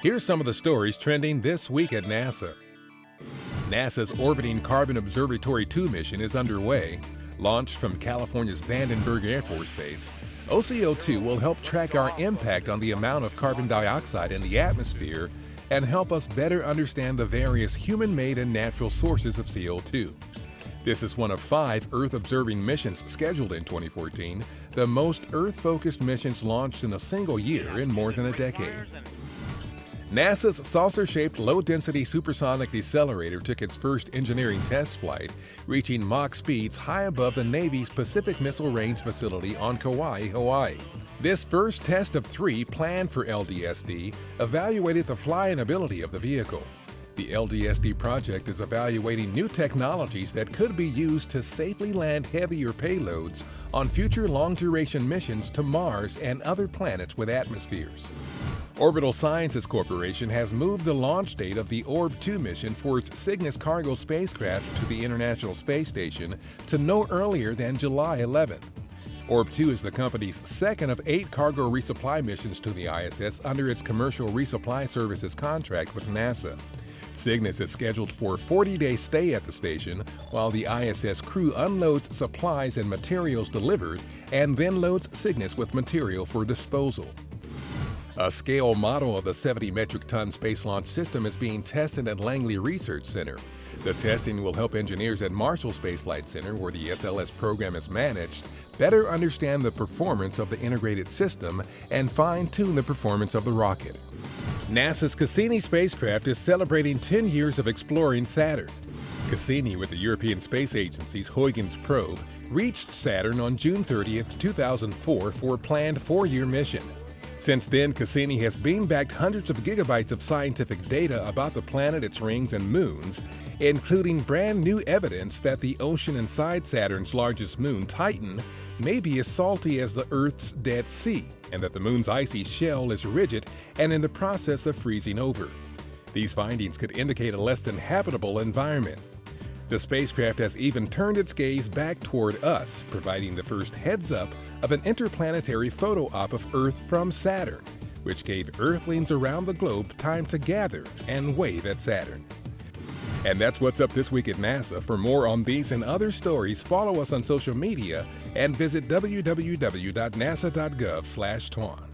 Here's some of the stories trending this week at NASA. NASA's Orbiting Carbon Observatory-2 mission is underway. Launched from California's Vandenberg Air Force Base, OCO2 will help track our impact on the amount of carbon dioxide in the atmosphere and help us better understand the various human-made and natural sources of CO2. This is one of 5 Earth-observing missions scheduled in 2014, the most Earth-focused missions launched in a single year in more than a decade. NASA's saucer-shaped low-density supersonic decelerator took its first engineering test flight, reaching Mach speeds high above the Navy's Pacific Missile Range facility on Kauai, Hawaii. This first test of 3 planned for LDSD evaluated the flying ability of the vehicle. The LDSD project is evaluating new technologies that could be used to safely land heavier payloads on future long-duration missions to Mars and other planets with atmospheres. Orbital Sciences Corporation has moved the launch date of the Orb-2 mission for its Cygnus cargo spacecraft to the International Space Station to no earlier than July 11th. Orb-2 is the company's second of 8 cargo resupply missions to the ISS under its commercial resupply services contract with NASA. Cygnus is scheduled for a 40-day stay at the station while the ISS crew unloads supplies and materials delivered and then loads Cygnus with material for disposal. A scale model of the 70 metric ton Space Launch System is being tested at Langley Research Center. The testing will help engineers at Marshall Space Flight Center, where the SLS program is managed, better understand the performance of the integrated system and fine-tune the performance of the rocket. NASA's Cassini spacecraft is celebrating 10 years of exploring Saturn. Cassini, with the European Space Agency's Huygens probe, reached Saturn on June 30, 2004 for a planned 4-year mission. Since then, Cassini has beam-backed hundreds of gigabytes of scientific data about the planet, its rings, and moons, including brand new evidence that the ocean inside Saturn's largest moon, Titan, may be as salty as the Earth's Dead Sea, and that the moon's icy shell is rigid and in the process of freezing over. These findings could indicate a less than habitable environment. The spacecraft has even turned its gaze back toward us, providing the first heads-up of an interplanetary photo op of Earth from Saturn, which gave Earthlings around the globe time to gather and wave at Saturn. And that's what's up this week at NASA. For more on these and other stories, follow us on social media and visit www.nasa.gov/twan.